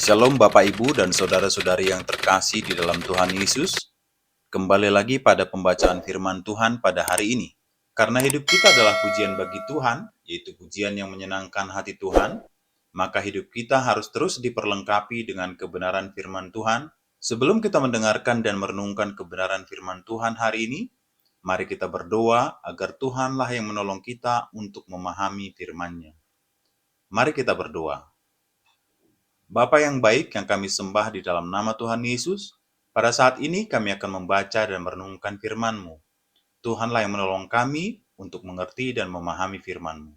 Shalom Bapak Ibu dan Saudara-saudari yang terkasih di dalam Tuhan Yesus. Kembali lagi pada pembacaan firman Tuhan pada hari ini. Karena hidup kita adalah pujian bagi Tuhan, yaitu pujian yang menyenangkan hati Tuhan, maka hidup kita harus terus diperlengkapi dengan kebenaran firman Tuhan. Sebelum kita mendengarkan dan merenungkan kebenaran firman Tuhan hari ini, mari kita berdoa agar Tuhanlah yang menolong kita untuk memahami firman-Nya. Mari kita berdoa. Bapa yang baik yang kami sembah di dalam nama Tuhan Yesus, pada saat ini kami akan membaca dan merenungkan firman-Mu. Tuhanlah yang menolong kami untuk mengerti dan memahami firman-Mu.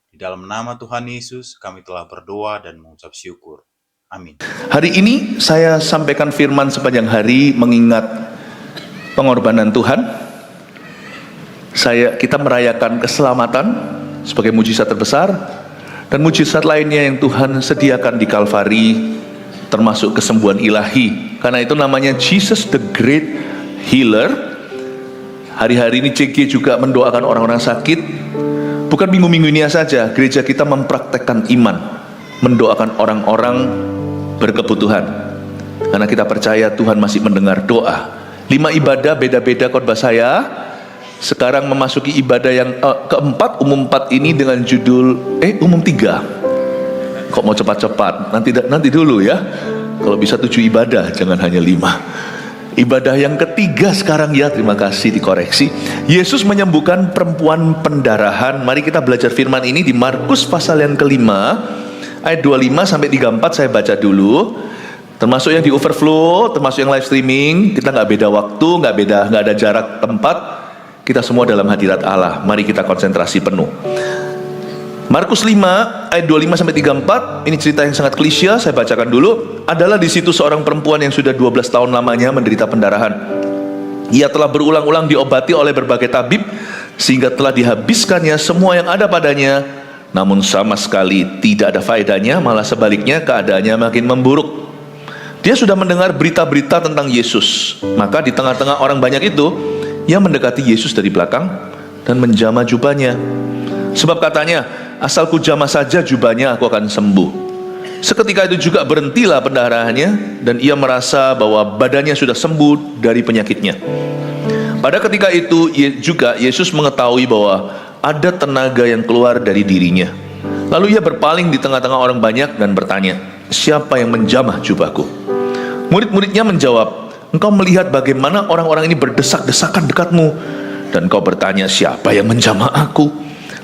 Di dalam nama Tuhan Yesus kami telah berdoa dan mengucap syukur. Amin. Hari ini saya sampaikan firman sepanjang hari mengingat pengorbanan Tuhan. Kita merayakan keselamatan sebagai mujizat terbesar, dan mujizat lainnya yang Tuhan sediakan di Kalvari, termasuk kesembuhan ilahi. Karena itu namanya Jesus the Great Healer. Hari-hari ini CG juga mendoakan orang-orang sakit. Bukan minggu-minggu ini saja, gereja kita mempraktekkan iman, mendoakan orang-orang berkebutuhan. Karena kita percaya Tuhan masih mendengar doa. 5 ibadah beda-beda khotbah saya. Sekarang memasuki ibadah yang keempat, umum 4 ini dengan judul umum 3. Kok mau cepat-cepat? Nanti dulu ya. Kalau bisa 7 ibadah, jangan hanya 5. Ibadah yang ketiga sekarang ya, terima kasih dikoreksi. Yesus menyembuhkan perempuan pendarahan. Mari kita belajar firman ini di Markus pasal yang kelima, ayat 25 sampai 34 saya baca dulu. Termasuk yang di overflow, termasuk yang live streaming. Kita nggak beda waktu, nggak ada jarak tempat. Kita semua dalam hadirat Allah. Mari kita konsentrasi penuh. Markus 5 ayat 25 sampai 34. Ini cerita yang sangat klise, saya bacakan dulu. Adalah di situ seorang perempuan yang sudah 12 tahun lamanya menderita pendarahan. Ia telah berulang-ulang diobati oleh berbagai tabib sehingga telah dihabiskannya semua yang ada padanya, namun sama sekali tidak ada faedahnya, malah sebaliknya keadaannya makin memburuk. Dia sudah mendengar berita-berita tentang Yesus. Maka di tengah-tengah orang banyak itu, ia mendekati Yesus dari belakang dan menjamah jubahnya. Sebab katanya, asal ku jamah saja jubahnya aku akan sembuh. Seketika itu juga berhentilah pendarahannya, dan ia merasa bahwa badannya sudah sembuh dari penyakitnya. Pada ketika itu juga Yesus mengetahui bahwa ada tenaga yang keluar dari dirinya. Lalu ia berpaling di tengah-tengah orang banyak dan bertanya, siapa yang menjamah jubahku? Murid-muridnya menjawab, engkau melihat bagaimana orang-orang ini berdesak-desakan dekatmu, dan kau bertanya, siapa yang menjamah aku?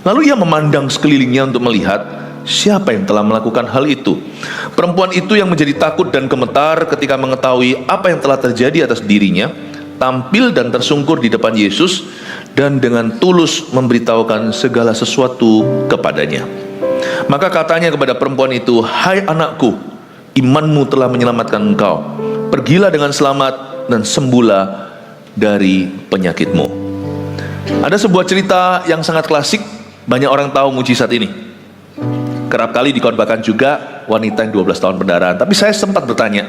Lalu ia memandang sekelilingnya untuk melihat siapa yang telah melakukan hal itu. Perempuan itu yang menjadi takut dan gemetar ketika mengetahui apa yang telah terjadi atas dirinya, tampil dan tersungkur di depan Yesus, dan dengan tulus memberitahukan segala sesuatu kepadanya. Maka katanya kepada perempuan itu, hai anakku, imanmu telah menyelamatkan engkau. Pergilah dengan selamat dan sembuhlah dari penyakitmu. Ada sebuah cerita yang sangat klasik, banyak orang tahu mujizat ini. Kerap kali dikhotbahkan juga wanita yang 12 tahun pendarahan. Tapi saya sempat bertanya,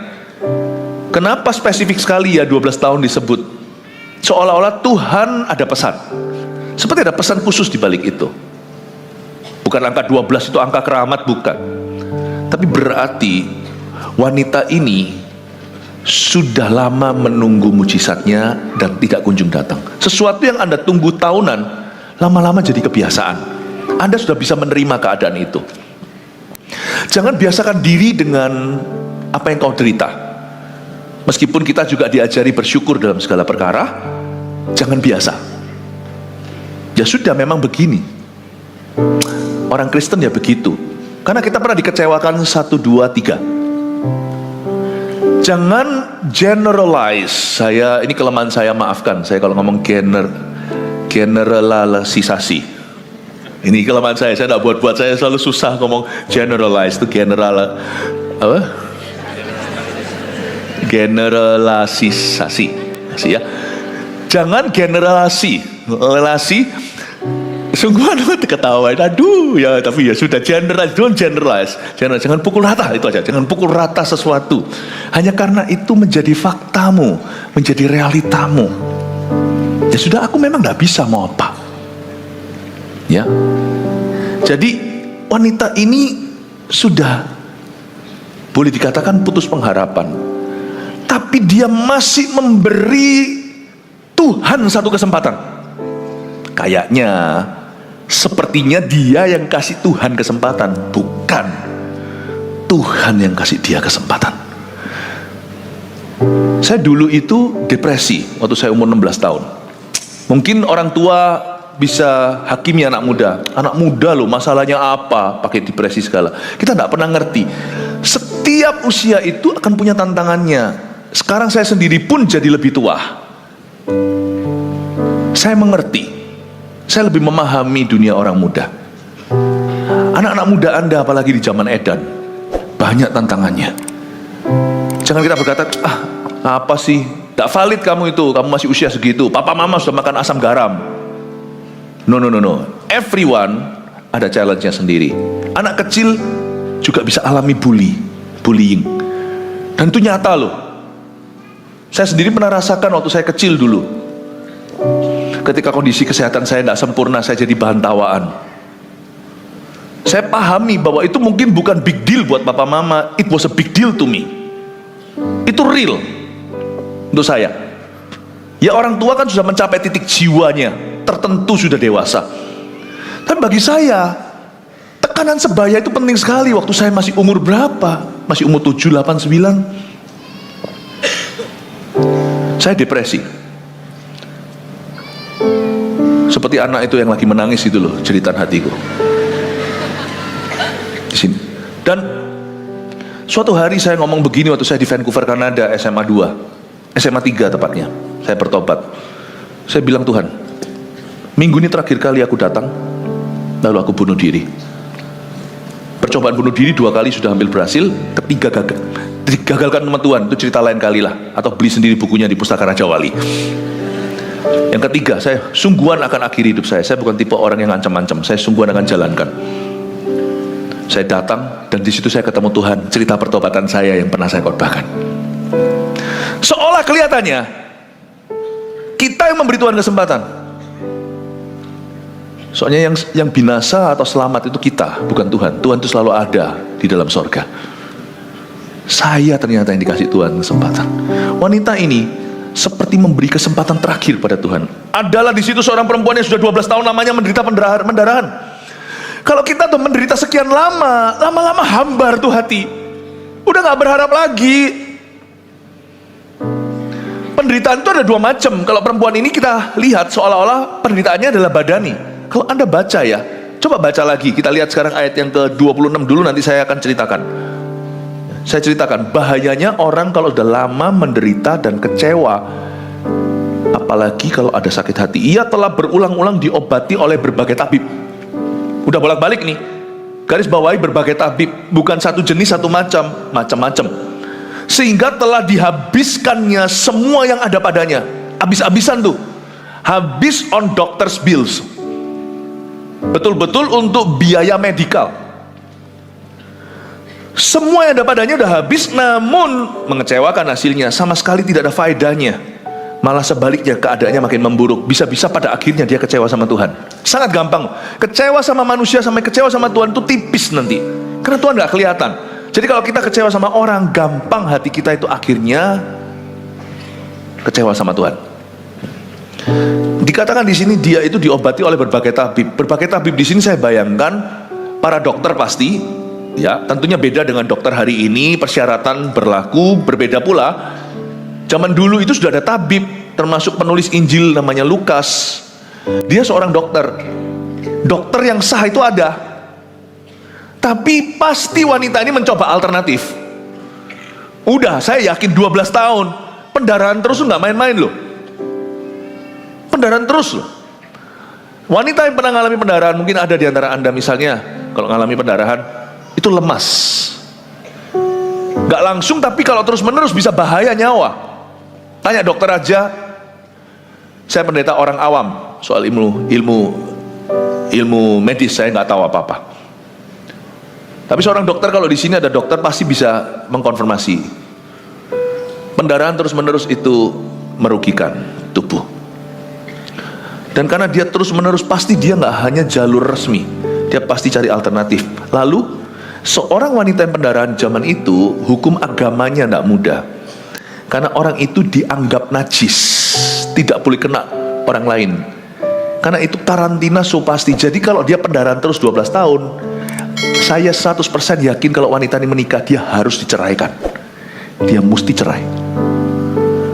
kenapa spesifik sekali ya 12 tahun disebut? Seolah-olah Tuhan ada pesan. Seperti ada pesan khusus di balik itu. Bukan angka 12 itu angka keramat, bukan. Tapi berarti wanita ini sudah lama menunggu mujizatnya dan tidak kunjung datang. Sesuatu yang Anda tunggu tahunan, lama-lama jadi kebiasaan. Anda sudah bisa menerima keadaan itu. Jangan biasakan diri dengan apa yang kau derita. Meskipun kita juga diajari bersyukur dalam segala perkara, jangan biasa. Ya sudah, memang begini. Orang Kristen ya begitu. Karena kita pernah dikecewakan 1, 2, 3. Jangan generalize. Ini kelemahan saya, maafkan. Saya kalau ngomong generalisasi. Ini kelemahan saya tidak buat-buat, saya selalu susah ngomong generalize, itu generalisasi ya. Jangan generalisasi. Sungguh aduh ketawain, aduh ya, tapi ya sudah, generalize. Jangan pukul rata, itu aja. Jangan pukul rata sesuatu hanya karena itu menjadi faktamu, menjadi realitamu. Ya sudah, aku memang tidak bisa, mau apa? Ya. Jadi wanita ini sudah boleh dikatakan putus pengharapan. Tapi dia masih memberi Tuhan satu kesempatan. Kayaknya, sepertinya dia yang kasih Tuhan kesempatan, bukan Tuhan yang kasih dia kesempatan. Saya dulu itu depresi waktu saya umur 16 tahun. Mungkin orang tua bisa hakimi anak muda. Anak muda loh, masalahnya apa? Pakai depresi segala. Kita tidak pernah ngerti. Setiap usia itu akan punya tantangannya. Sekarang saya sendiri pun jadi lebih tua. Saya mengerti. Saya lebih memahami dunia orang muda. Anak-anak muda Anda, apalagi di zaman edan, banyak tantangannya. Jangan kita berkata, apa sih? Tak valid kamu itu, kamu masih usia segitu. Papa mama sudah makan asam garam. No. Everyone ada challenge-nya sendiri. Anak kecil juga bisa alami bullying. Dan itu nyata loh. Saya sendiri pernah rasakan waktu saya kecil dulu. Ketika kondisi kesehatan saya tidak sempurna, saya jadi bahan tawaan. Saya pahami bahwa itu mungkin bukan big deal buat papa mama. It was a big deal to me. Itu real untuk saya. Ya, orang tua kan sudah mencapai titik jiwanya, tertentu sudah dewasa. Tapi bagi saya, tekanan sebaya itu penting sekali. Waktu saya masih umur berapa? Masih umur 7, 8, 9. Saya depresi. Seperti anak itu yang lagi menangis itu loh, jeritan hatiku. Di sini. Dan suatu hari saya ngomong begini waktu saya di Vancouver, Kanada, SMA 3 tepatnya. Saya bertobat. Saya bilang, Tuhan, minggu ini terakhir kali aku datang, lalu aku bunuh diri. Percobaan bunuh diri 2 kali sudah hampir berhasil, ketiga gagal. Digagalkan sama Tuhan, itu cerita lain kali lah. Atau beli sendiri bukunya di Pustaka Raja Wali. Yang ketiga, saya sungguhan akan akhiri hidup saya. Saya bukan tipe orang yang ngancam-ngancam. Saya sungguhan akan jalankan. Saya datang dan di situ saya ketemu Tuhan. Cerita pertobatan saya yang pernah saya khotbahkan. Seolah kelihatannya kita yang memberi Tuhan kesempatan. Soalnya yang binasa atau selamat itu kita, bukan Tuhan. Tuhan itu selalu ada di dalam sorga. Saya ternyata yang dikasih Tuhan kesempatan. Wanita ini seperti memberi kesempatan terakhir pada Tuhan. Adalah di situ seorang perempuan yang sudah 12 tahun lamanya menderita pendarahan. Kalau kita tuh menderita sekian lama, lama-lama hambar tuh hati. Udah gak berharap lagi. Penderitaan itu ada 2 macam. Kalau perempuan ini kita lihat seolah-olah penderitaannya adalah badani. Kalau Anda baca ya, coba baca lagi. Kita lihat sekarang ayat yang ke-26 dulu, nanti saya akan ceritakan. Saya ceritakan bahayanya orang kalau sudah lama menderita dan kecewa, apalagi kalau ada sakit hati. Ia telah berulang-ulang diobati oleh berbagai tabib. Udah bolak-balik nih, garis bawahi berbagai tabib, bukan satu jenis satu macam-macam. Sehingga telah dihabiskannya semua yang ada padanya. Habis-habisan tuh, habis on doctor's bills. Betul-betul untuk biaya medikal. Semua yang ada padanya udah habis, namun mengecewakan hasilnya, sama sekali tidak ada faedahnya. Malah sebaliknya keadaannya makin memburuk. Bisa-bisa pada akhirnya dia kecewa sama Tuhan. Sangat gampang. Kecewa sama manusia sampai kecewa sama Tuhan itu tipis nanti. Karena Tuhan gak kelihatan. Jadi kalau kita kecewa sama orang, gampang hati kita itu akhirnya kecewa sama Tuhan. Dikatakan di sini dia itu diobati oleh berbagai tabib. Berbagai tabib di sini saya bayangkan para dokter pasti. Ya, tentunya beda dengan dokter hari ini, persyaratan berlaku berbeda pula. Zaman dulu itu sudah ada tabib, termasuk penulis Injil namanya Lukas. Dia seorang dokter. Dokter yang sah itu ada. Tapi pasti wanita ini mencoba alternatif. Udah, saya yakin 12 tahun pendarahan terus, nggak main-main loh. Pendarahan terus loh. Wanita yang pernah mengalami pendarahan, mungkin ada di antara Anda misalnya, kalau mengalami pendarahan itu lemas, gak langsung, tapi kalau terus menerus bisa bahaya nyawa. Tanya dokter aja. Saya pendeta orang awam soal ilmu medis, saya nggak tahu apa-apa. Tapi seorang dokter, kalau di sini ada dokter pasti bisa mengkonfirmasi. Pendarahan terus menerus itu merugikan tubuh. Dan karena dia terus menerus, pasti dia nggak hanya jalur resmi, dia pasti cari alternatif. Lalu Seorang wanita yang pendarahan zaman itu, hukum agamanya tidak mudah. Karena orang itu dianggap najis, tidak boleh kena orang lain. Karena itu karantina so pasti. Jadi kalau dia pendarahan terus 12 tahun, saya 100% yakin kalau wanita ini menikah, dia harus diceraikan. Dia mesti cerai.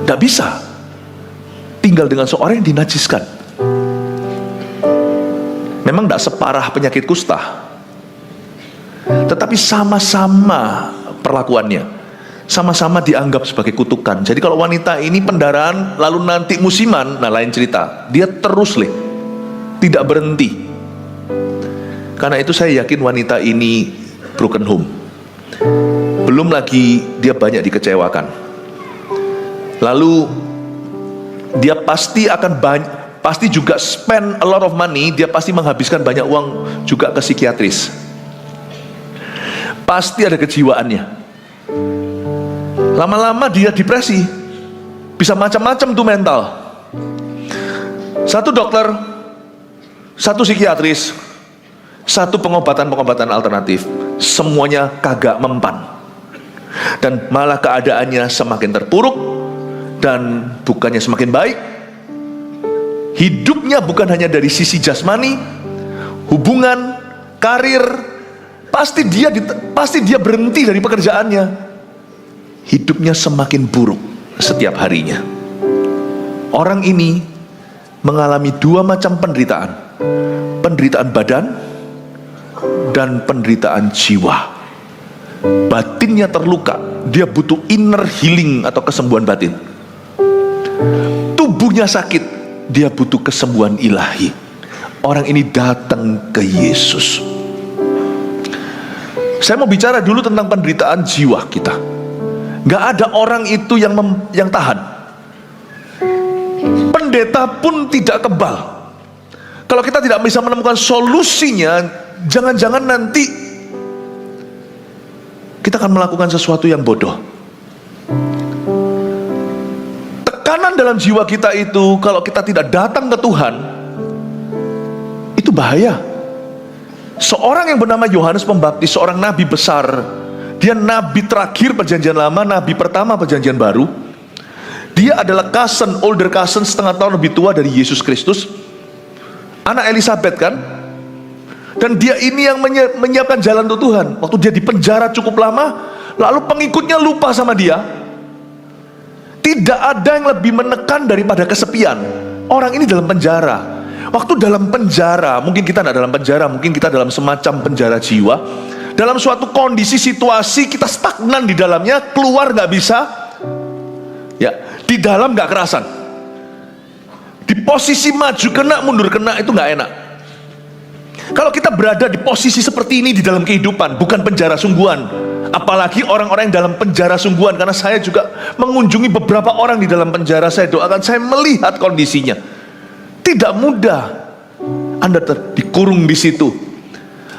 Tidak bisa tinggal dengan seorang yang dinajiskan. Memang tidak separah penyakit kusta, tetapi sama-sama perlakuannya, sama-sama dianggap sebagai kutukan. Jadi kalau wanita ini pendarahan lalu nanti musiman, nah lain cerita. Dia terus tidak berhenti. Karena itu saya yakin wanita ini broken home. Belum lagi dia banyak dikecewakan. Lalu dia pasti akan pasti juga spend a lot of money. Dia pasti menghabiskan banyak uang juga ke psikiatris. Pasti ada kejiwaannya. Lama-lama dia depresi. Bisa macam-macam tuh mental. Satu dokter, satu psikiatris, satu pengobatan alternatif, semuanya kagak mempan. Dan malah keadaannya semakin terpuruk dan bukannya semakin baik. Hidupnya bukan hanya dari sisi jasmani, hubungan, karir, pasti dia berhenti dari pekerjaannya. Hidupnya semakin buruk setiap harinya. Orang ini mengalami dua macam penderitaan. Penderitaan badan dan penderitaan jiwa. Batinnya terluka, dia butuh inner healing atau kesembuhan batin. Tubuhnya sakit, dia butuh kesembuhan ilahi. Orang ini datang ke Yesus. Saya mau bicara dulu tentang penderitaan jiwa kita. Gak ada orang itu yang tahan. Pendeta pun tidak kebal. Kalau kita tidak bisa menemukan solusinya, jangan-jangan nanti kita akan melakukan sesuatu yang bodoh. Tekanan dalam jiwa kita itu, kalau kita tidak datang ke Tuhan, itu bahaya. Seorang yang bernama Yohanes Pembaptis, seorang nabi besar, dia nabi terakhir perjanjian lama, nabi pertama perjanjian baru. Dia adalah older cousin, setengah tahun lebih tua dari Yesus Kristus, anak Elizabeth kan. Dan dia ini yang menyiapkan jalan untuk Tuhan. Waktu dia di penjara cukup lama, lalu pengikutnya lupa sama dia. Tidak ada yang lebih menekan daripada kesepian. Orang ini dalam penjara. Waktu dalam penjara, mungkin kita tidak dalam penjara, mungkin kita dalam semacam penjara jiwa. Dalam suatu kondisi situasi kita stagnan di dalamnya, keluar nggak bisa. Ya, di dalam nggak kerasan. Di posisi maju kena, mundur kena, itu nggak enak. Kalau kita berada di posisi seperti ini di dalam kehidupan, bukan penjara sungguhan, apalagi orang-orang yang dalam penjara sungguhan. Karena saya juga mengunjungi beberapa orang di dalam penjara, saya doakan, saya melihat kondisinya. Tidak mudah Anda dikurung di situ.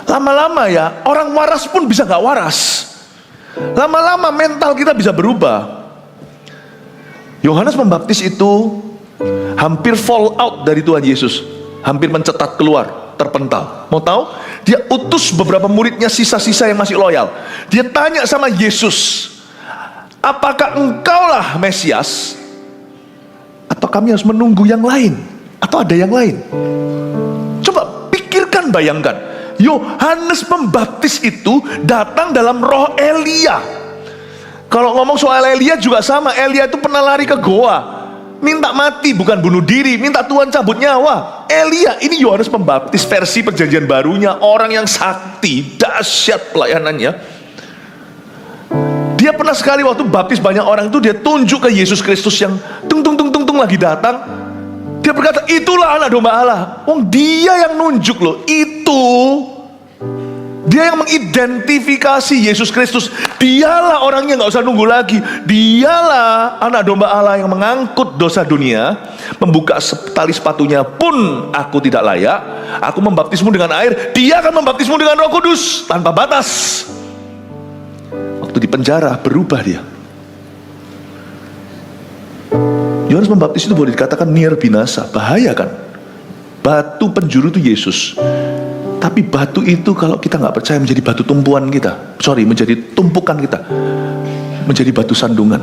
Lama-lama ya, orang waras pun bisa gak waras. Lama-lama mental kita bisa berubah. Yohanes Pembaptis itu hampir fall out dari Tuhan Yesus, hampir mencetat keluar, terpental. Mau tahu? Dia utus beberapa muridnya, sisa-sisa yang masih loyal. Dia tanya sama Yesus, apakah engkaulah Mesias, atau kami harus menunggu yang lain, atau ada yang lain? Coba pikirkan, bayangkan, Yohanes Pembaptis itu datang dalam roh Elia. Kalau ngomong soal Elia juga sama. Elia itu pernah lari ke goa, minta mati, bukan bunuh diri, minta Tuhan cabut nyawa. Elia, ini Yohanes Pembaptis versi perjanjian barunya, orang yang sakti, dahsyat pelayanannya. Dia pernah sekali waktu baptis banyak orang itu, dia tunjuk ke Yesus Kristus yang tung lagi datang. Dia berkata, itulah anak domba Allah. Dia yang nunjuk loh, itu. Dia yang mengidentifikasi Yesus Kristus. Dialah orangnya, gak usah nunggu lagi. Dialah anak domba Allah yang mengangkut dosa dunia. Membuka tali sepatunya pun aku tidak layak. Aku membaptismu dengan air, dia akan membaptismu dengan Roh Kudus tanpa batas. Waktu di penjara berubah dia. Yohanes Pembaptis itu boleh dikatakan near binasa. Bahaya kan? Batu penjuru itu Yesus. Tapi batu itu kalau kita nggak percaya menjadi batu tumpuan kita, menjadi tumpukan kita, menjadi batu sandungan.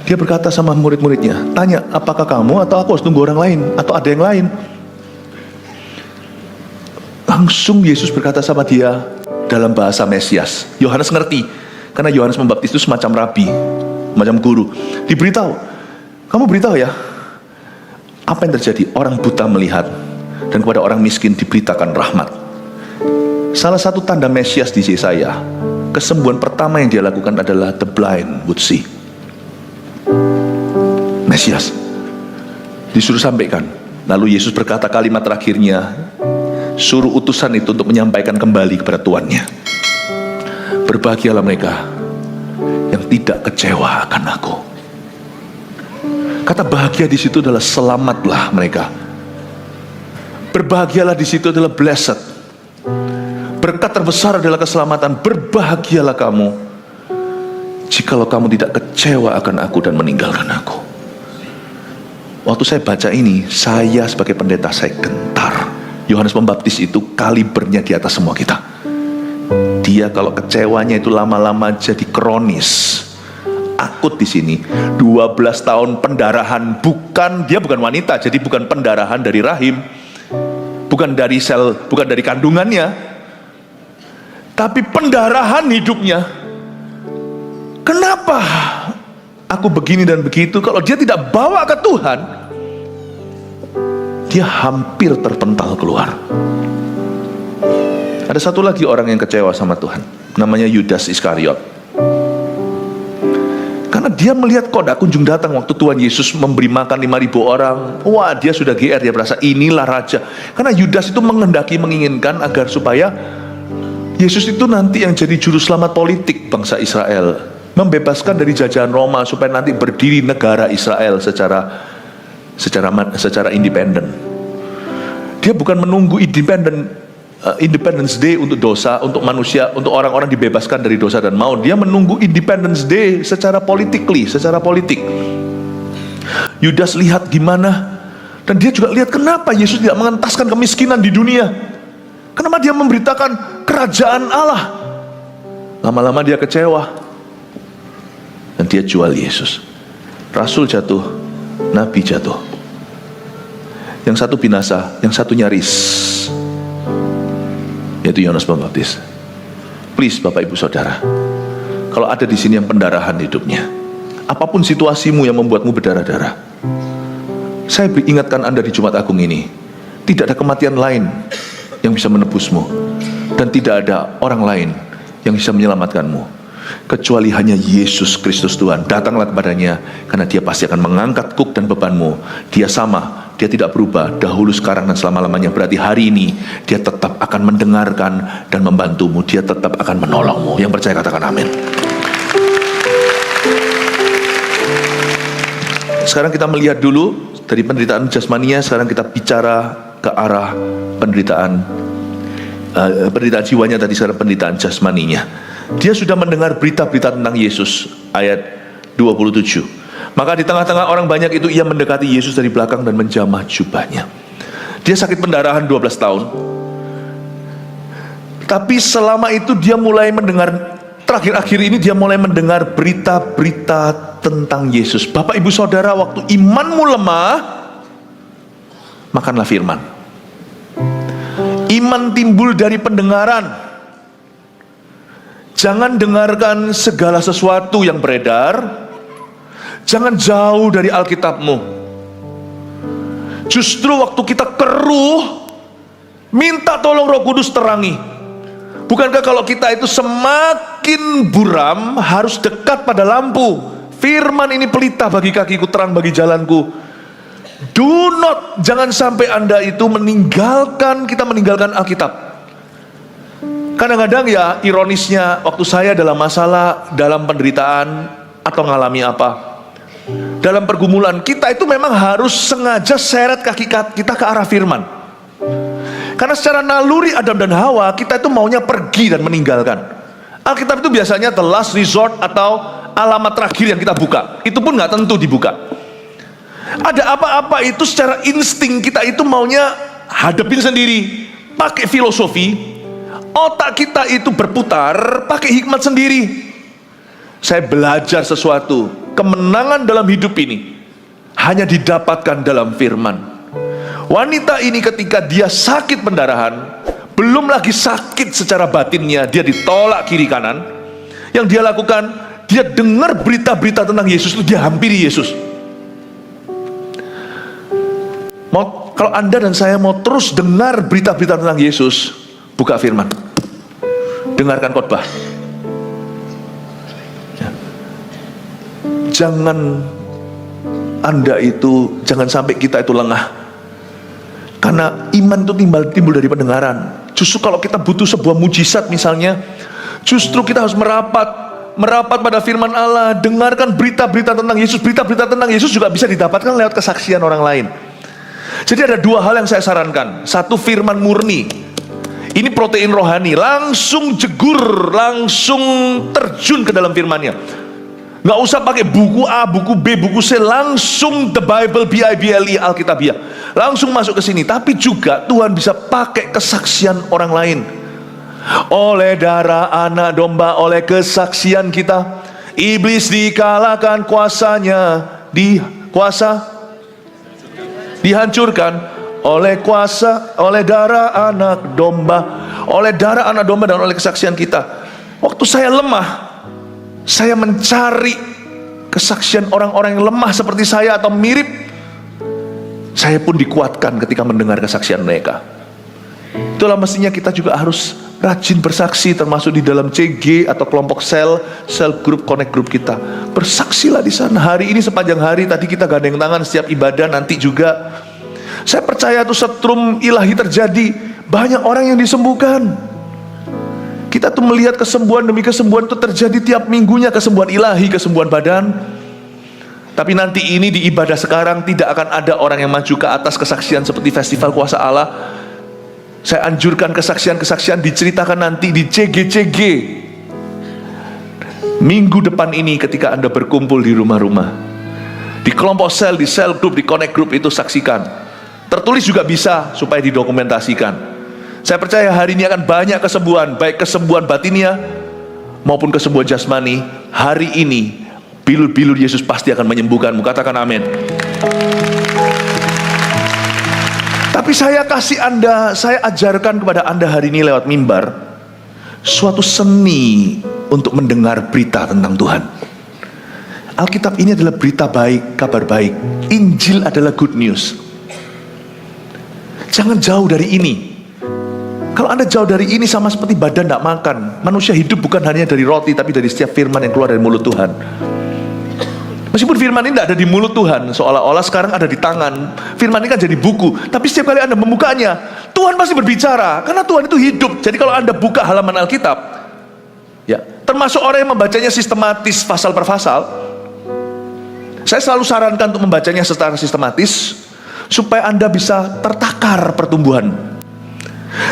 Dia berkata sama murid-muridnya, tanya, apakah kamu atau aku harus tunggu orang lain, atau ada yang lain? Langsung Yesus berkata sama dia dalam bahasa Mesias. Yohanes ngerti, karena Yohanes Pembaptis itu semacam rabi, semacam guru. Diberitahu, kamu beritahu ya, apa yang terjadi? Orang buta melihat, dan kepada orang miskin diberitakan rahmat. Salah satu tanda Mesias di Yesaya, kesembuhan pertama yang dia lakukan adalah the blind would see. Mesias disuruh sampaikan. Lalu Yesus berkata kalimat terakhirnya, suruh utusan itu untuk menyampaikan kembali kepada tuannya. Berbahagialah mereka yang tidak kecewa akan aku. Kata bahagia di situ adalah selamatlah mereka. Berbahagialah di situ adalah blessed. Berkat terbesar adalah keselamatan. Berbahagialah kamu jikalau kamu tidak kecewa akan aku dan meninggalkan aku. Waktu saya baca ini, saya sebagai pendeta, saya gentar. Yohanes Pembaptis itu kalibernya di atas semua kita. Dia kalau kecewanya itu lama-lama jadi kronis, akut di sini. 12 tahun pendarahan, dia bukan wanita, jadi bukan pendarahan dari rahim, bukan dari sel, bukan dari kandungannya, tapi pendarahan hidupnya. Kenapa aku begini dan begitu? Kalau dia tidak bawa ke Tuhan, dia hampir terpental keluar. Ada satu lagi orang yang kecewa sama Tuhan, namanya Yudas Iskariot. Karena dia melihat kok tidak kunjung datang waktu Tuhan Yesus memberi makan 5.000 orang. Wah, dia sudah GR, dia merasa inilah raja. Karena Yudas itu menginginkan agar supaya Yesus itu nanti yang jadi juru selamat politik bangsa Israel, membebaskan dari jajahan Roma supaya nanti berdiri negara Israel secara independen. Dia bukan menunggu Independence Day untuk dosa, untuk manusia, untuk orang-orang dibebaskan dari dosa dan maut. Dia menunggu Independence Day secara politik. Yudas lihat gimana, dan dia juga lihat kenapa Yesus tidak mengentaskan kemiskinan di dunia. Kenapa dia memberitakan kerajaan Allah? Lama-lama dia kecewa, dan dia jual Yesus. Rasul jatuh, nabi jatuh. Yang satu binasa, yang satu nyaris, yaitu Yohanes Pembaptis. Please Bapak Ibu Saudara, kalau ada di sini yang pendarahan hidupnya, apapun situasimu yang membuatmu berdarah-darah, saya ingatkan Anda di Jumat Agung ini, tidak ada kematian lain yang bisa menebusmu, dan tidak ada orang lain yang bisa menyelamatkanmu kecuali hanya Yesus Kristus Tuhan. Datanglah kepadanya, karena dia pasti akan mengangkat kuk dan bebanmu. Dia sama, dia tidak berubah, dahulu, sekarang, dan selama-lamanya. Berarti hari ini dia tetap akan mendengarkan dan membantumu. Dia tetap akan menolongmu. Yang percaya katakan amin. Sekarang kita melihat dulu dari penderitaan jasmaninya. Sekarang kita bicara ke arah penderitaan jiwanya tadi. Sekarang penderitaan jasmaninya. Dia sudah mendengar berita-berita tentang Yesus. Ayat 27. Maka di tengah-tengah orang banyak itu, ia mendekati Yesus dari belakang dan menjamah jubahnya. Dia sakit pendarahan 12 tahun. Tapi selama itu dia mulai mendengar, terakhir-akhir ini dia mulai mendengar berita-berita tentang Yesus. Bapak Ibu Saudara, waktu imanmu lemah, makanlah firman. Iman timbul dari pendengaran. Jangan dengarkan segala sesuatu yang beredar. Jangan jauh dari Alkitabmu. Justru waktu kita keruh, minta tolong Roh Kudus terangi. Bukankah kalau kita itu semakin buram, harus dekat pada lampu? Firman ini pelita bagi kakiku, terang bagi jalanku. Do not, jangan sampai Anda itu kita meninggalkan Alkitab. Kadang-kadang ya ironisnya, waktu saya dalam masalah, dalam penderitaan, atau ngalami apa, dalam pergumulan, kita itu memang harus sengaja seret kaki kita ke arah firman. Karena secara naluri Adam dan Hawa, kita itu maunya pergi dan meninggalkan. Alkitab itu biasanya the last resort atau alamat terakhir yang kita buka. Itu pun gak tentu dibuka. Ada apa-apa itu secara insting kita itu maunya hadapin sendiri, pakai filosofi, Otak kita itu berputar pakai hikmat sendiri. Saya belajar sesuatu, kemenangan dalam hidup ini hanya didapatkan dalam firman. Wanita ini ketika dia sakit pendarahan, belum lagi sakit secara batinnya, dia ditolak kiri kanan. Yang dia lakukan, dia dengar berita-berita tentang Yesus itu, dia hampiri Yesus. Kalau Anda dan saya mau terus dengar berita-berita tentang Yesus, buka firman, dengarkan khotbah. Jangan sampai kita itu lengah. Karena iman itu timbul dari pendengaran. Justru kalau kita butuh sebuah mujizat misalnya, justru kita harus merapat pada firman Allah, dengarkan berita-berita tentang Yesus. Berita-berita tentang Yesus juga bisa didapatkan lewat kesaksian orang lain. Jadi ada dua hal yang saya sarankan. Satu, firman murni. Ini protein rohani, langsung jegur, langsung terjun ke dalam firmannya. Nggak usah pakai buku A, buku B, buku C, langsung the Bible, Bible, Alkitabiah. Langsung masuk ke sini. Tapi juga Tuhan bisa pakai kesaksian orang lain. Oleh darah anak domba, oleh kesaksian kita, iblis dikalahkan, kuasanya dihancurkan oleh darah anak domba, dan oleh kesaksian kita. Waktu saya lemah, saya mencari kesaksian orang-orang yang lemah seperti saya atau mirip. Saya pun dikuatkan ketika mendengar kesaksian mereka. Itulah mestinya kita juga harus rajin bersaksi, termasuk di dalam CG atau kelompok sel group, connect group kita. Bersaksilah di sana. Hari ini sepanjang hari, tadi kita gandeng tangan setiap ibadah, nanti juga. Saya percaya itu setrum ilahi terjadi. Banyak orang yang disembuhkan. Kita tuh melihat kesembuhan demi kesembuhan itu terjadi tiap minggunya, kesembuhan ilahi, kesembuhan badan. Tapi nanti ini di ibadah sekarang tidak akan ada orang yang maju ke atas kesaksian seperti festival kuasa Allah. Saya anjurkan kesaksian-kesaksian diceritakan nanti di CG-CG minggu depan ini ketika Anda berkumpul di rumah-rumah, di kelompok sel, di sel group, di connect group itu saksikan. Tertulis juga bisa supaya didokumentasikan. Saya percaya hari ini akan banyak kesembuhan, baik kesembuhan batinnya maupun kesembuhan jasmani. Hari ini bilur-bilur Yesus pasti akan menyembuhkanmu. Katakan amin. Tapi saya ajarkan kepada Anda hari ini lewat mimbar suatu seni untuk mendengar berita tentang Tuhan. Alkitab ini adalah berita baik, kabar baik. Injil adalah good news. Jangan jauh dari ini. Kalau Anda jauh dari ini sama seperti badan tidak makan. Manusia hidup bukan hanya dari roti, tapi dari setiap firman yang keluar dari mulut Tuhan. Meskipun firman ini tidak ada di mulut Tuhan, seolah-olah sekarang ada di tangan. Firman ini kan jadi buku, tapi setiap kali Anda membukanya, Tuhan pasti berbicara, karena Tuhan itu hidup. Jadi kalau Anda buka halaman Alkitab, ya, termasuk orang yang membacanya sistematis pasal per pasal, saya selalu sarankan untuk membacanya secara sistematis, supaya Anda bisa tertakar pertumbuhan.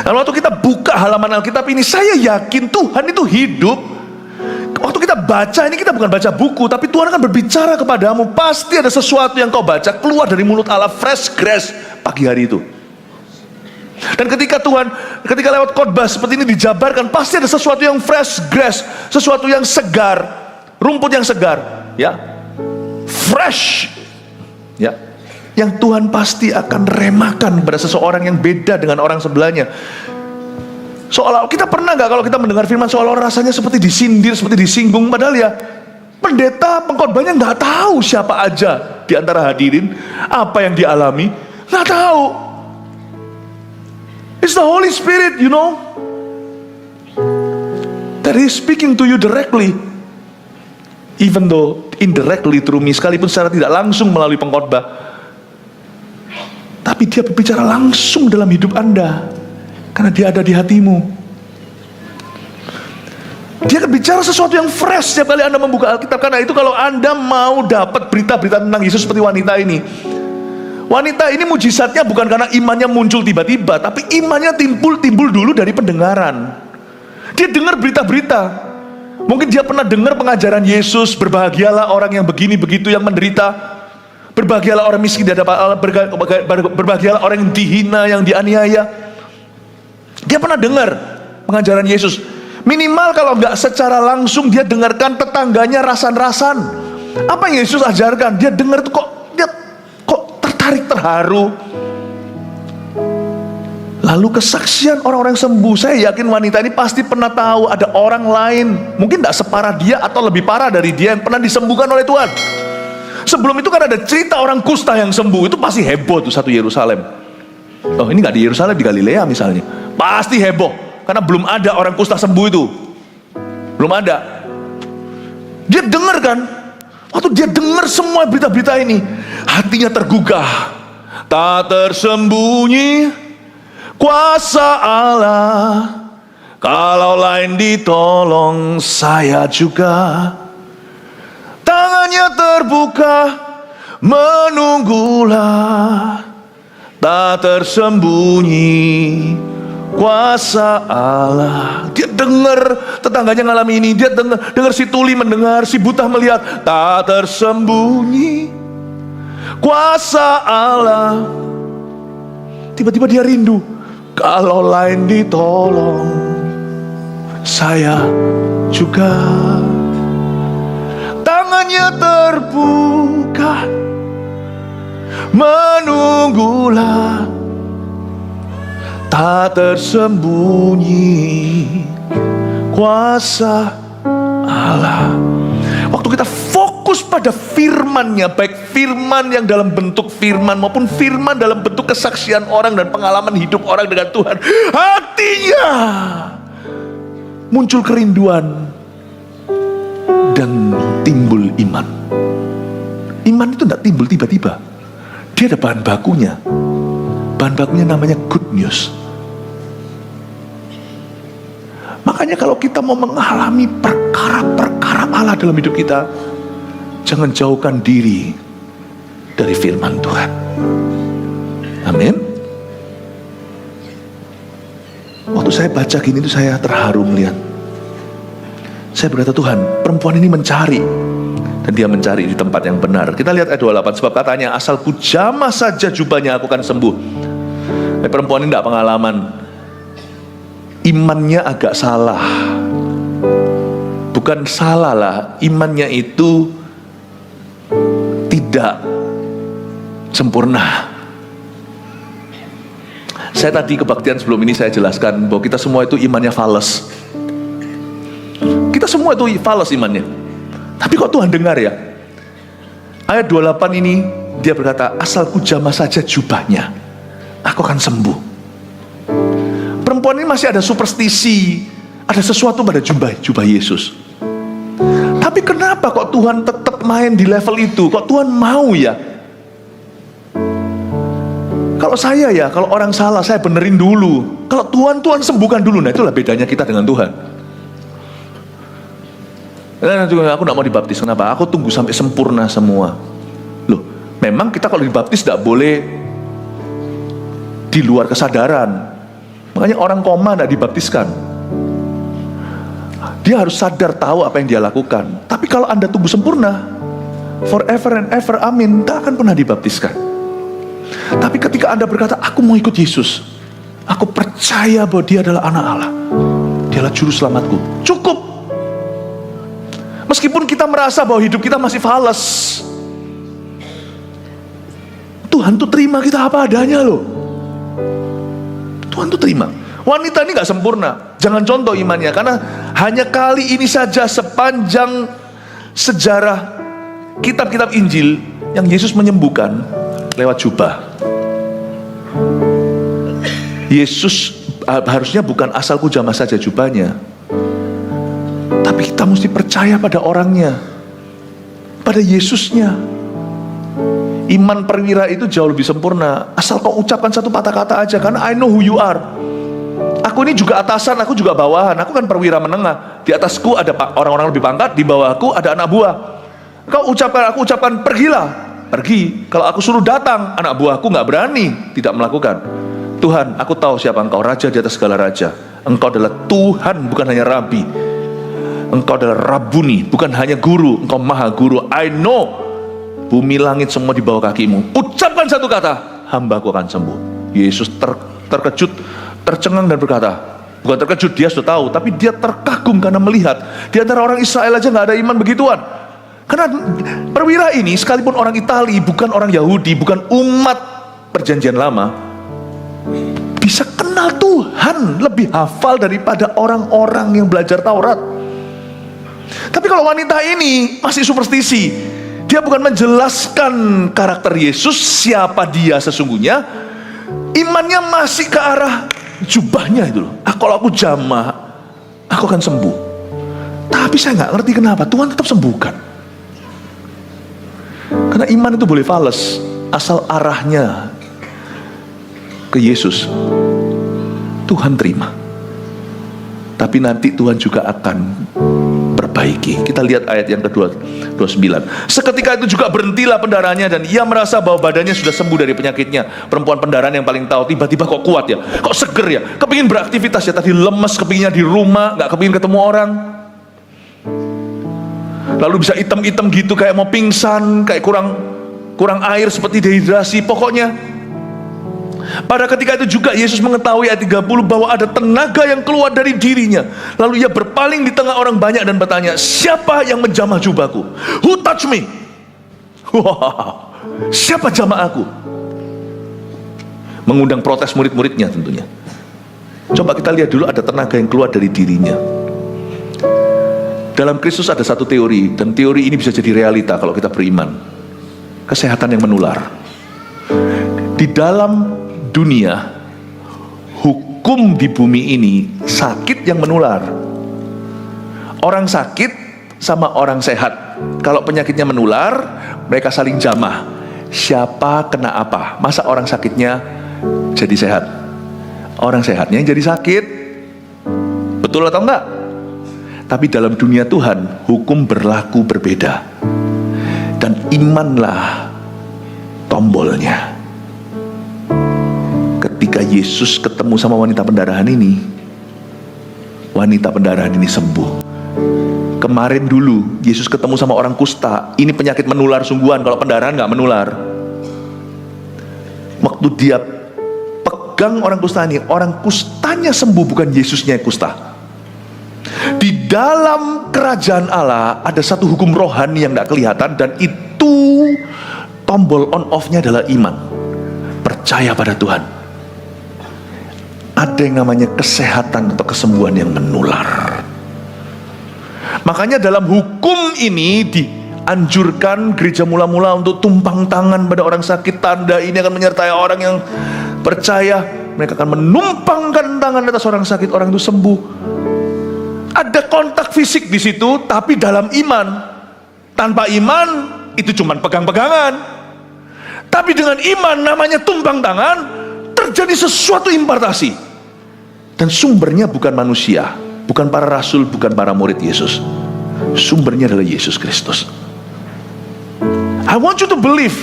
Nah, waktu kita buka halaman Alkitab ini, saya yakin Tuhan itu hidup. Waktu kita baca ini, kita bukan baca buku, tapi Tuhan akan berbicara kepadamu. Pasti ada sesuatu yang kau baca keluar dari mulut Allah, fresh grace pagi hari itu. Dan ketika lewat khotbah seperti ini dijabarkan, pasti ada sesuatu yang fresh grace, sesuatu yang segar, rumput yang segar, ya, fresh, ya, yang Tuhan pasti akan remakan pada seseorang yang beda dengan orang sebelahnya. Seolah kita pernah nggak kalau kita mendengar firman seolah-olah rasanya seperti disindir, seperti disinggung, padahal ya pendeta pengkhotbahnya nggak tahu siapa aja di antara hadirin, apa yang dialami, nggak tahu. It's the Holy Spirit, you know, that He's speaking to you directly, even though indirectly through me, sekalipun secara tidak langsung melalui pengkhotbah, tapi Dia berbicara langsung dalam hidup Anda. Karena Dia ada di hatimu. Dia akan bicara sesuatu yang fresh setiap kali Anda membuka Alkitab. Karena itu kalau Anda mau dapat berita-berita tentang Yesus seperti wanita ini. Wanita ini mujizatnya bukan karena imannya muncul tiba-tiba, tapi imannya timbul dulu dari pendengaran. Dia dengar berita-berita. Mungkin dia pernah dengar pengajaran Yesus, berbahagialah orang yang begini begitu, yang menderita. Berbahagialah orang miskin di hadapan Allah, berbahagialah orang yang dihina, yang dianiaya. Dia pernah dengar, pengajaran Yesus. Minimal kalau nggak secara langsung dia dengarkan tetangganya rasan-rasan. Apa yang Yesus ajarkan? Dia dengar tuh dia kok tertarik, terharu. Lalu kesaksian orang-orang yang sembuh. Saya yakin wanita ini pasti pernah tahu ada orang lain, mungkin tidak separah dia atau lebih parah dari dia, yang pernah disembuhkan oleh Tuhan. Sebelum itu kan ada cerita orang kusta yang sembuh. Itu pasti heboh tuh satu Yerusalem. Oh, ini nggak di Yerusalem, di Galilea misalnya. Pasti heboh karena belum ada orang kusta sembuh itu. Belum ada. Dia dengar kan? Waktu dia dengar semua berita-berita ini, hatinya tergugah. Tak tersembunyi kuasa Allah, kalau lain ditolong saya juga. Tangannya terbuka, menunggulah. Tak tersembunyi kuasa Allah. Dia dengar tetangganya ngalami ini. Dia dengar si tuli mendengar, si buta melihat. Tak tersembunyi kuasa Allah. Tiba-tiba dia rindu, kalau lain ditolong saya juga. Tangannya terbuka, menunggulah. Tak tersembunyi kuasa Allah. Waktu kita fokus pada firman-Nya, baik firman yang dalam bentuk firman maupun firman dalam bentuk kesaksian orang dan pengalaman hidup orang dengan Tuhan, hatinya muncul kerinduan dan timbul iman. Iman itu tidak timbul tiba-tiba. Dia ada bahan bakunya. Bahan bakunya namanya good news. Makanya kalau kita mau mengalami perkara-perkara Allah dalam hidup kita, jangan jauhkan diri dari firman Tuhan. Amin. Waktu saya baca gini tuh saya terharu melihat. Saya berkata, Tuhan, perempuan ini mencari, dan dia mencari di tempat yang benar. Kita lihat ayat 28, sebab katanya, asal ku jamah saja jubahnya aku akan sembuh. Perempuan ini tidak pengalaman. Imannya agak salah. Bukan salah lah, imannya itu tidak sempurna. Saya tadi kebaktian sebelum ini saya jelaskan bahwa kita semua itu imannya fales. Kita semua itu fales imannya. Tapi kok Tuhan dengar ya? Ayat 28 ini dia berkata, asal ku jamah saja jubahnya, aku akan sembuh. Perempuan ini masih ada superstisi, ada sesuatu pada jubah Yesus. Tapi kenapa kok Tuhan tetap main di level itu? Kok Tuhan mau ya? Kalau saya ya, kalau orang salah saya benerin dulu. Kalau Tuhan sembuhkan dulu. Nah itulah bedanya kita dengan Tuhan. Aku gak mau dibaptis, kenapa? Aku tunggu sampai sempurna semua. Loh, memang kita kalau dibaptis tidak boleh di luar kesadaran. Makanya orang koma tidak dibaptiskan. Dia harus sadar tahu apa yang dia lakukan. Tapi kalau Anda tumbuh sempurna, forever and ever, amin, tak akan pernah dibaptiskan. Tapi ketika Anda berkata, aku mau ikut Yesus, aku percaya bahwa dia adalah anak Allah, dia adalah juru selamatku, cukup. Meskipun kita merasa bahwa hidup kita masih fales, Tuhan tuh terima kita apa adanya loh. Tuhan tuh terima. Wanita ini gak sempurna, jangan contoh imannya, karena hanya kali ini saja sepanjang sejarah kitab-kitab Injil yang Yesus menyembuhkan lewat jubah. Yesus harusnya bukan asal ku jamah saja jubahnya, tapi kita mesti percaya pada orangnya, pada Yesusnya. Iman perwira itu jauh lebih sempurna. Asal kau ucapkan satu patah kata aja, karena I know who you are. Aku ini juga atasan, aku juga bawahan. Aku kan perwira menengah. Di atasku ada orang-orang lebih pangkat, di bawahku ada anak buah. Kau ucapkan, aku ucapkan, pergilah, pergi. Kalau aku suruh datang, anak buahku gak berani, tidak melakukan. Tuhan, aku tahu siapa Engkau, Raja di atas segala raja. Engkau adalah Tuhan, bukan hanya Rabi. Engkau adalah Rabuni, bukan hanya guru. Engkau maha guru. I know. Bumi langit semua di bawah kakimu. Ucapkan satu kata, hambaku akan sembuh. Yesus terkejut, tercengang dan berkata, Bukan terkejut, dia sudah tahu, tapi dia terkagum karena melihat di antara orang Israel aja nggak ada iman begituan. Karena perwira ini sekalipun orang Itali, bukan orang Yahudi, bukan umat perjanjian lama, bisa kenal Tuhan, lebih hafal daripada orang-orang yang belajar Taurat. Tapi kalau wanita ini masih superstisi, dia bukan menjelaskan karakter Yesus, siapa dia sesungguhnya, imannya masih ke arah jubahnya itu loh. Kalau aku jamah, aku akan sembuh. Tapi saya nggak ngerti kenapa Tuhan tetap sembuhkan. Karena iman itu boleh fales, asal arahnya ke Yesus, Tuhan terima. Tapi nanti Tuhan juga akan perbaiki. Kita lihat ayat yang kedua, 29. Seketika itu juga berhentilah pendarahannya, dan ia merasa bahwa badannya sudah sembuh dari penyakitnya. Perempuan pendarahan yang paling tahu, tiba-tiba kok kuat ya, kok seger ya, kepingin beraktivitas ya, tadi lemes, kepinginnya di rumah, gak kepingin ketemu orang. Lalu bisa item-item gitu, kayak mau pingsan, kayak kurang air, seperti dehidrasi. Pokoknya pada ketika itu juga Yesus mengetahui, ayat 30, bahwa ada tenaga yang keluar dari dirinya. Lalu ia berpaling di tengah orang banyak dan bertanya, siapa yang menjamah jubahku? Who touch me? Wow, siapa jamah aku? Mengundang protes murid-muridnya tentunya. Coba kita lihat dulu, ada tenaga yang keluar dari dirinya. Dalam Kristus ada satu teori, dan teori ini bisa jadi realita kalau kita beriman. Kesehatan yang menular. Di dalam dunia, hukum di bumi ini, sakit yang menular. Orang sakit sama orang sehat, kalau penyakitnya menular, mereka saling jamah. Siapa kena apa? Masa orang sakitnya jadi sehat, orang sehatnya yang jadi sakit? Betul atau enggak? Tapi dalam dunia Tuhan, hukum berlaku berbeda. Dan imanlah tombolnya. Ketika Yesus ketemu sama wanita pendarahan ini, wanita pendarahan ini sembuh. Kemarin dulu Yesus ketemu sama orang kusta, ini penyakit menular sungguhan, kalau pendarahan gak menular. Waktu dia pegang orang kusta ini, orang kustanya sembuh, bukan Yesusnya yang kusta. Di dalam kerajaan Allah ada satu hukum rohani yang gak kelihatan, dan itu tombol on off-nya adalah iman, percaya pada Tuhan. Ada yang namanya kesehatan atau kesembuhan yang menular. Makanya dalam hukum ini dianjurkan gereja mula-mula untuk tumpang tangan pada orang sakit. Tanda ini akan menyertai orang yang percaya. Mereka akan menumpangkan tangan atas orang sakit, orang itu sembuh. Ada kontak fisik di situ, tapi dalam iman. Tanpa iman itu cuma pegang-pegangan. Tapi dengan iman, namanya tumpang tangan, terjadi sesuatu impartasi. Dan sumbernya bukan manusia, bukan para rasul, bukan para murid Yesus. Sumbernya adalah Yesus Kristus. I want you to believe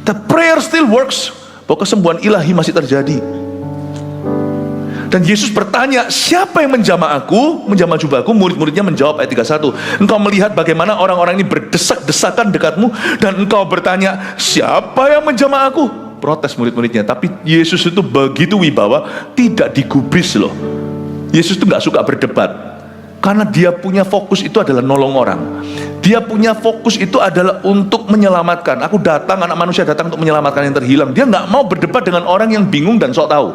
that prayer still works, bahwa kesembuhan ilahi masih terjadi. Dan Yesus bertanya, siapa yang menjamah aku, menjamah jubahku? Murid-muridnya menjawab, ayat 31, engkau melihat bagaimana orang-orang ini berdesak-desakan dekatmu, dan engkau bertanya, siapa yang menjamah aku? Protes murid-muridnya. Tapi Yesus itu begitu wibawa, tidak digubris loh. Yesus itu gak suka berdebat, karena dia punya fokus itu adalah nolong orang. Dia punya fokus itu adalah untuk menyelamatkan. Aku datang, anak manusia datang untuk menyelamatkan yang terhilang. Dia gak mau berdebat dengan orang yang bingung dan sok tahu.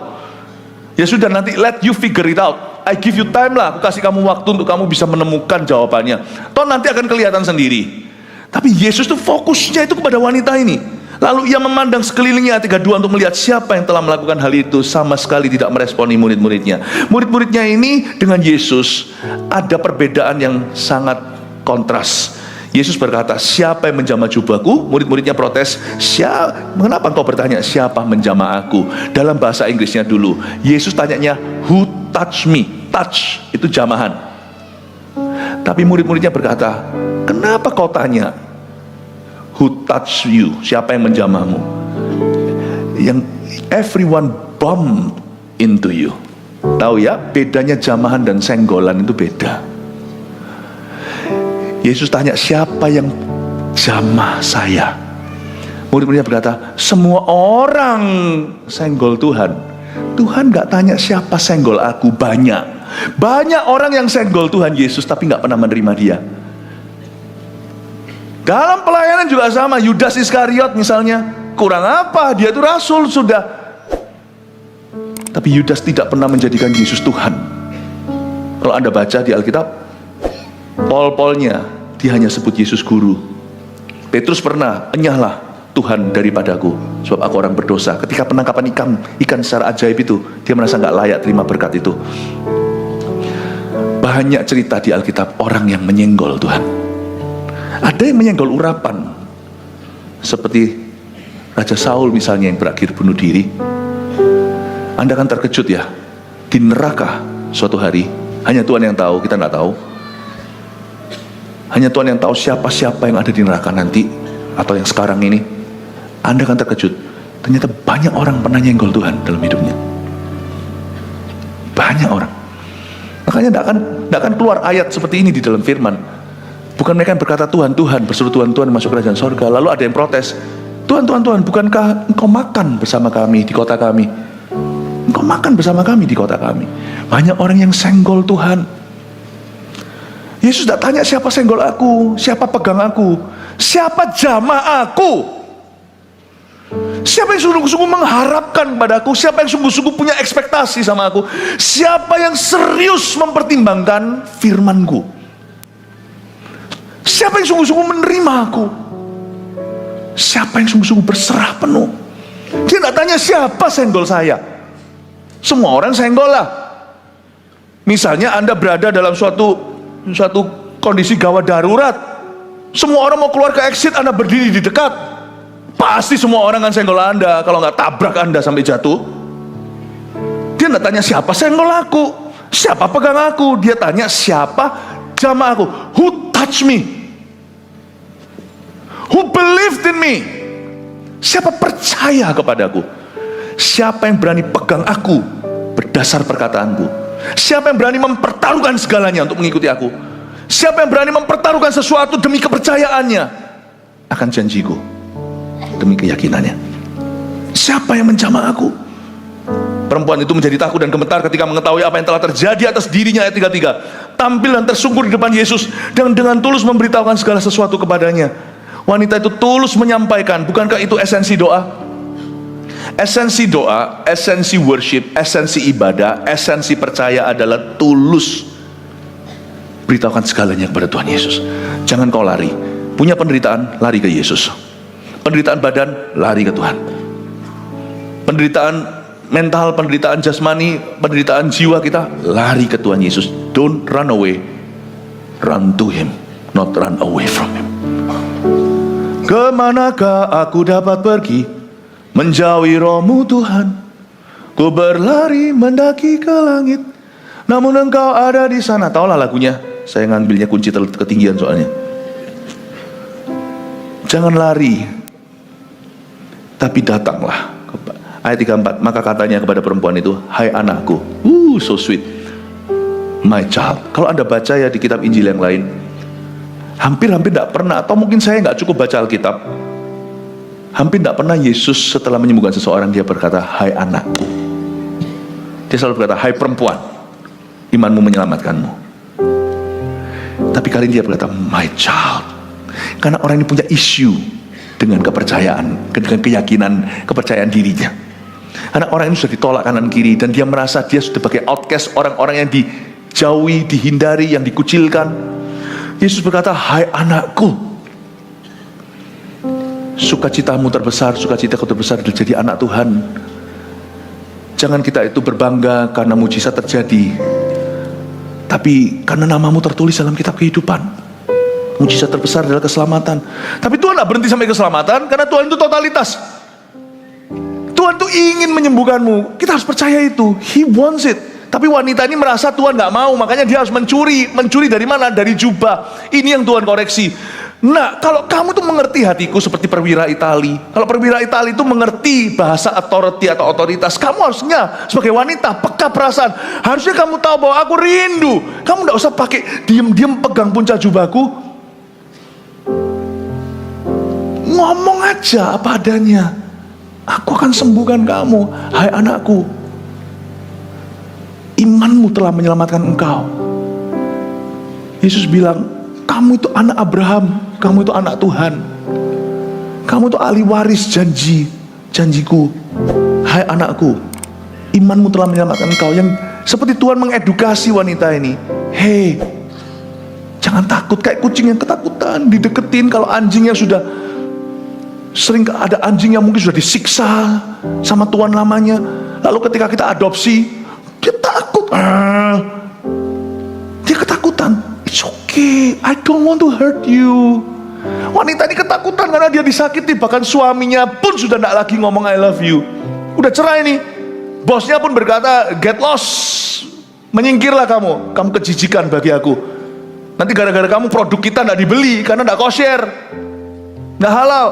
Ya sudah, nanti let you figure it out. I give you time lah, aku kasih kamu waktu untuk kamu bisa menemukan jawabannya. Toh nanti akan kelihatan sendiri. Tapi Yesus itu fokusnya itu kepada wanita ini. Lalu ia memandang sekelilingnya, ayat 32, untuk melihat siapa yang telah melakukan hal itu. Sama sekali tidak meresponi murid-muridnya. Murid-muridnya ini dengan Yesus ada perbedaan yang sangat kontras. Yesus berkata, siapa yang menjamah jubahku? Murid-muridnya protes, mengapa engkau bertanya siapa menjamah aku? Dalam bahasa Inggrisnya dulu, Yesus tanyanya, who touch me? Touch itu jamahan. Tapi murid-muridnya berkata, kenapa kau tanya who touch you? Siapa yang menjamahmu? Yang everyone bump into you. Tahu ya, bedanya jamahan dan senggolan itu beda. Yesus tanya, siapa yang jamah saya? Murid-muridnya berkata, semua orang senggol Tuhan. Tuhan gak tanya siapa senggol aku. Banyak orang yang senggol Tuhan Yesus tapi gak pernah menerima dia. Dalam pelayanan juga sama. Yudas Iskariot misalnya, kurang apa? Dia itu rasul sudah. Tapi Yudas tidak pernah menjadikan Yesus Tuhan. Kalau Anda baca di Alkitab, Pol-polnya dia hanya sebut Yesus guru. Petrus pernah, enyahlah Tuhan daripadaku, sebab aku orang berdosa. Ketika penangkapan ikan secara ajaib itu, dia merasa gak layak terima berkat itu. Banyak cerita di Alkitab orang yang menyenggol Tuhan. Ada yang menyenggol urapan, seperti Raja Saul misalnya yang berakhir bunuh diri. Anda akan terkejut ya, di neraka suatu hari, hanya Tuhan yang tahu, kita nggak tahu. Hanya Tuhan yang tahu siapa-siapa yang ada di neraka nanti, atau yang sekarang ini. Anda akan terkejut, ternyata banyak orang pernah nyenggol Tuhan dalam hidupnya. Banyak orang. Makanya tidak akan keluar ayat seperti ini di dalam firman. Bukan mereka yang berkata Tuhan, Tuhan, berseru Tuhan, Tuhan masuk kerajaan sorga. Lalu ada yang protes, Tuhan, Tuhan, Tuhan, bukankah engkau makan bersama kami di kota kami? Engkau makan bersama kami di kota kami. Banyak orang yang senggol Tuhan. Yesus tidak tanya siapa senggol aku, siapa pegang aku, siapa jamah aku, siapa yang sungguh-sungguh mengharapkan padaku, siapa yang sungguh-sungguh punya ekspektasi sama aku, siapa yang serius mempertimbangkan firmanku, siapa yang sungguh-sungguh menerima aku, siapa yang sungguh-sungguh berserah penuh. Dia tidak tanya siapa senggol saya. Semua orang senggol lah. Misalnya Anda berada dalam suatu kondisi gawat darurat, semua orang mau keluar ke exit, Anda berdiri di dekat, pasti semua orang akan senggol Anda. Kalau nggak tabrak Anda sampai jatuh. Dia nggak tanya siapa senggol aku, siapa pegang aku. Dia tanya siapa jamah aku. Who touch me? Who believed in me? Siapa percaya kepadaku? Siapa yang berani pegang aku berdasar perkataanku? Siapa yang berani mempertaruhkan segalanya untuk mengikuti aku? Siapa yang berani mempertaruhkan sesuatu demi kepercayaannya akan janjiku, demi keyakinannya? Siapa yang menjamah aku? Perempuan itu menjadi takut dan gemetar ketika mengetahui apa yang telah terjadi atas dirinya. Ayat 33. Tampil dan tersungkur di depan Yesus dan dengan tulus memberitahukan segala sesuatu kepadanya. Wanita itu tulus menyampaikan. Bukankah itu esensi doa? Esensi doa, esensi worship, esensi ibadah, esensi percaya adalah tulus beritahukan segalanya kepada Tuhan Yesus. Jangan kau lari. Punya penderitaan, lari ke Yesus. Penderitaan badan, lari ke Tuhan. Penderitaan mental, penderitaan jasmani, penderitaan jiwa kita, lari ke Tuhan Yesus. Don't run away, run to Him, not run away from Him. Kemanakah aku dapat pergi menjauhi rohmu Tuhan? Ku berlari mendaki ke langit, namun Engkau ada di sana. Taulah lagunya, saya ngambilnya kunci ketinggian soalnya. Jangan lari, tapi datanglah. Ayat 34, maka katanya kepada perempuan itu, hai anakku. So sweet, my child. Kalau Anda baca ya di kitab Injil yang lain, hampir tidak pernah, atau mungkin saya nggak cukup baca Alkitab, hampir tidak pernah Yesus setelah menyembuhkan seseorang dia berkata, hai anakku. Dia selalu berkata, hai perempuan, imanmu menyelamatkanmu. Tapi kali ini dia berkata, my child. Karena orang ini punya isu dengan kepercayaan, dengan keyakinan, kepercayaan dirinya. Karena orang ini sudah ditolak kanan kiri, dan dia merasa dia sudah sebagai outcast, orang-orang yang dijauhi, dihindari, yang dikucilkan. Yesus berkata, hai anakku, sukacitamu terbesar, sukacitaku terbesar adalah jadi anak Tuhan. Jangan kita itu berbangga karena mujizat terjadi, tapi karena namamu tertulis dalam kitab kehidupan. Mujizat terbesar adalah keselamatan. Tapi Tuhan tidak berhenti sampai keselamatan, karena Tuhan itu totalitas. Tuhan itu ingin menyembuhkanmu. Kita harus percaya itu. He wants it. Tapi wanita ini merasa Tuhan nggak mau, makanya dia harus mencuri. Mencuri dari mana? Dari jubah. Ini yang Tuhan koreksi. Nah, kalau kamu tuh mengerti hatiku seperti perwira Itali. Kalau perwira Itali itu mengerti bahasa authority atau otoritas, kamu harusnya sebagai wanita peka perasaan. Harusnya kamu tahu bahwa aku rindu. Kamu nggak usah pakai diem-diem pegang punca jubahku. Ngomong aja apa adanya. Aku akan sembuhkan kamu, hai anakku. imanmu telah menyelamatkan engkau. Yesus bilang, kamu itu anak Abraham, kamu itu anak Tuhan, kamu itu ahli waris janjiku. Hai anakku, imanmu telah menyelamatkan engkau. Yang seperti Tuhan mengedukasi wanita ini, hei, jangan takut. Kayak kucing yang ketakutan dideketin. Kalau anjingnya sudah sering, ada anjing yang mungkin sudah disiksa sama tuan lamanya, lalu ketika kita adopsi, dia takut, dia ketakutan. It's okay, I don't want to hurt you. Wanita ini ketakutan karena dia disakiti. Bahkan suaminya pun sudah tidak lagi ngomong I love you. Udah cerai nih. Bosnya pun berkata, get lost, menyingkirlah kamu kejijikan bagi aku. Nanti gara-gara kamu produk kita tidak dibeli karena tidak kosher, tidak halal.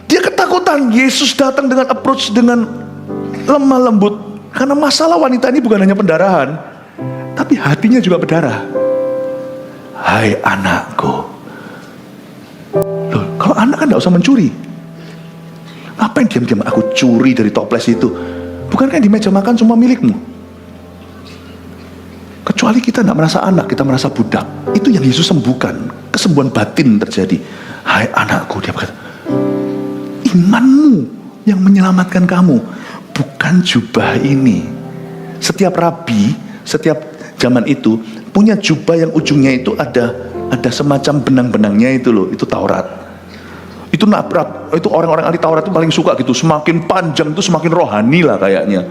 Dia ketakutan. Yesus datang dengan approach dengan lemah lembut. Karena masalah wanita ini bukan hanya pendarahan, tapi hatinya juga berdarah. Hai anakku. Loh, kalau anak kan tidak usah mencuri. Ngapain diam-diam aku curi dari toples itu? Bukankah di meja makan semua milikmu? Kecuali kita tidak merasa anak, kita merasa budak. Itu yang Yesus sembuhkan. Kesembuhan batin terjadi. Hai anakku, dia berkata, imanmu yang menyelamatkan kamu, bukan jubah ini. Setiap rabi, setiap zaman itu punya jubah yang ujungnya itu ada semacam benang-benangnya itu loh, itu Taurat. Itu orang-orang ahli Taurat itu paling suka gitu. Semakin panjang itu semakin rohani lah kayaknya.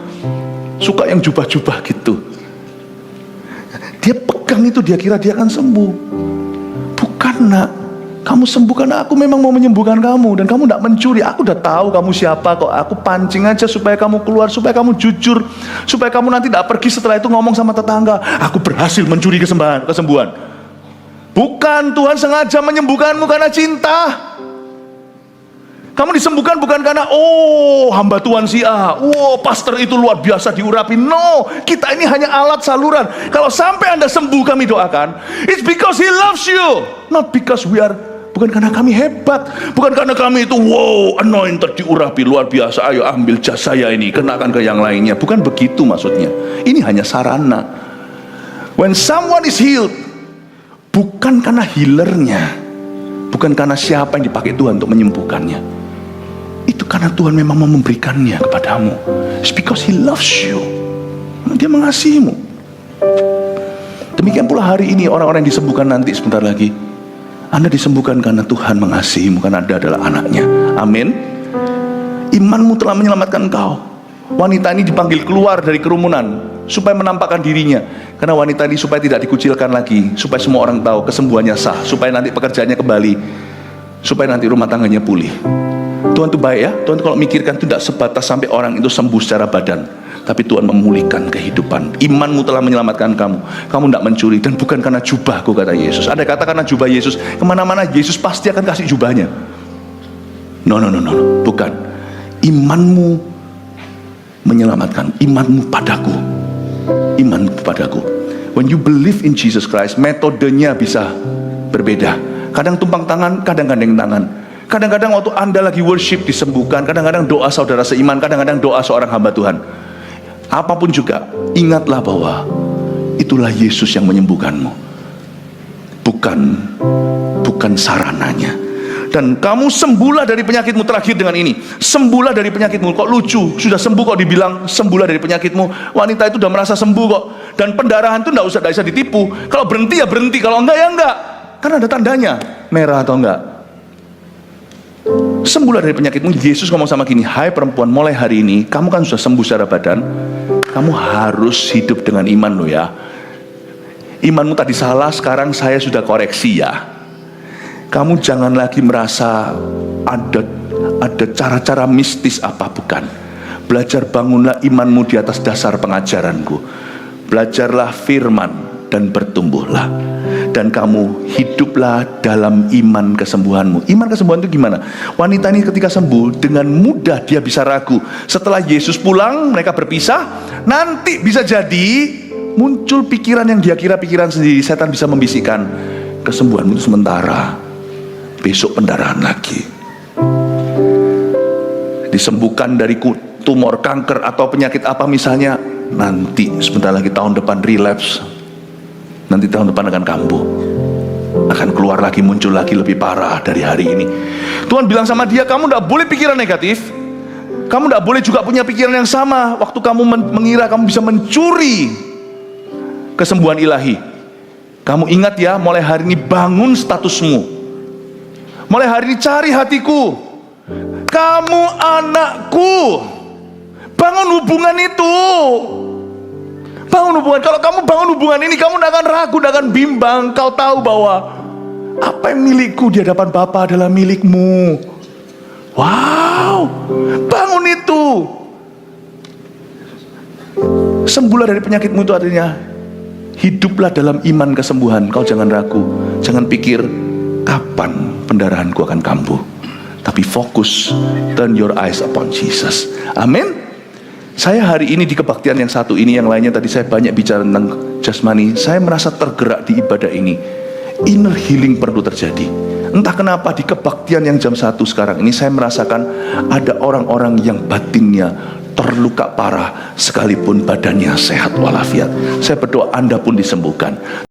Suka yang jubah-jubah gitu. Dia pegang itu, dia kira dia akan sembuh. Bukan nak, kamu sembuh karena aku memang mau menyembuhkan kamu. Dan kamu tidak mencuri. Aku udah tahu kamu siapa kok. Aku pancing aja supaya kamu keluar, supaya kamu jujur, supaya kamu nanti tidak pergi setelah itu ngomong sama tetangga, aku berhasil mencuri kesembuhan. Bukan, Tuhan sengaja menyembuhkanmu karena cinta. Kamu disembuhkan bukan karena hamba Tuhan si A, pastor itu luar biasa diurapi. No, kita ini hanya alat saluran. Kalau sampai Anda sembuh, kami doakan, it's because He loves you, not because we are. Bukan karena kami hebat, bukan karena kami itu anointed, diurapi luar biasa. Ayo ambil jas saya ini, kenakan ke yang lainnya. Bukan begitu maksudnya. Ini hanya sarana. When someone is healed, bukan karena healernya, bukan karena siapa yang dipakai Tuhan untuk menyembuhkannya. Itu karena Tuhan memang mau memberikannya kepadamu. It's because He loves you. Dia mengasihimu. Demikian pula hari ini orang-orang yang disembuhkan nanti sebentar lagi. Anda disembuhkan karena Tuhan mengasihimu, karena Anda adalah anaknya. Amin. Imanmu telah menyelamatkan engkau. Wanita ini dipanggil keluar dari kerumunan supaya menampakkan dirinya. Karena wanita ini supaya tidak dikucilkan lagi, supaya semua orang tahu kesembuhannya sah, supaya nanti pekerjaannya kembali, supaya nanti rumah tangganya pulih. Tuhan itu baik ya. Tuhan itu kalau mikirkan itu tidak sebatas sampai orang itu sembuh secara badan, tapi Tuhan memulihkan kehidupan. Imanmu telah menyelamatkan kamu. Kamu tidak mencuri, dan bukan karena jubahku, kata Yesus. Ada kata karena jubah Yesus, kemana-mana Yesus pasti akan kasih jubahnya. No, bukan. Imanmu menyelamatkan. Imanmu padaku. Imanmu padaku. When you believe in Jesus Christ, metodenya bisa berbeda. Kadang tumpang tangan, kadang gandeng tangan. Kadang-kadang waktu Anda lagi worship disembuhkan, kadang-kadang doa saudara seiman, kadang-kadang doa seorang hamba Tuhan. Apapun juga, ingatlah bahwa itulah Yesus yang menyembuhkanmu, bukan sarananya. Dan kamu sembuhlah dari penyakitmu. Terakhir dengan ini, sembuhlah dari penyakitmu. Kok lucu, sudah sembuh kok dibilang sembuhlah dari penyakitmu. Wanita itu sudah merasa sembuh kok. Dan pendarahan itu tidak bisa ditipu. Kalau berhenti ya berhenti, kalau enggak ya enggak. Karena ada tandanya, merah atau enggak. Sembuhlah dari penyakitmu. Yesus ngomong sama gini, hai perempuan, mulai hari ini kamu kan sudah sembuh secara badan, kamu harus hidup dengan iman lo ya. Imanmu tadi salah, sekarang saya sudah koreksi ya. Kamu jangan lagi merasa ada cara-cara mistis apa, bukan. Belajar bangunlah imanmu di atas dasar pengajaranku. Belajarlah firman dan bertumbuhlah. Dan kamu hiduplah dalam iman kesembuhanmu. Iman kesembuhan itu gimana? Wanita ini ketika sembuh, dengan mudah dia bisa ragu. Setelah Yesus pulang, mereka berpisah. Nanti bisa jadi muncul pikiran yang dia kira pikiran sendiri. Setan bisa membisikkan, kesembuhanmu itu sementara, besok pendarahan lagi. Disembuhkan dari tumor, kanker, atau penyakit apa misalnya, nanti sebentar lagi tahun depan relapse, nanti tahun depan akan kambuh, akan keluar lagi, muncul lagi lebih parah dari hari ini. Tuhan bilang sama dia, kamu tidak boleh pikiran negatif, kamu tidak boleh juga punya pikiran yang sama. Waktu kamu mengira kamu bisa mencuri kesembuhan ilahi, kamu ingat ya, mulai hari ini bangun statusmu, mulai hari ini cari hatiku, kamu anakku. Bangun hubungan itu, bangun hubungan. Kalau kamu bangun hubungan ini, kamu tidak akan ragu, tidak akan bimbang. Kau tahu bahwa apa yang milikku di hadapan Bapa adalah milikmu. Wow, bangun itu. Sembuhlah dari penyakitmu itu artinya hiduplah dalam iman kesembuhan. Kau jangan ragu, jangan pikir kapan pendarahanku akan kambuh, tapi fokus, turn your eyes upon Jesus. Amin. Saya hari ini di kebaktian yang satu ini, yang lainnya tadi saya banyak bicara tentang jasmani. Saya merasa tergerak di ibadah ini. Inner healing perlu terjadi. Entah kenapa di kebaktian yang jam 1 sekarang ini, saya merasakan ada orang-orang yang batinnya terluka parah, sekalipun badannya sehat walafiat. Saya berdoa Anda pun disembuhkan.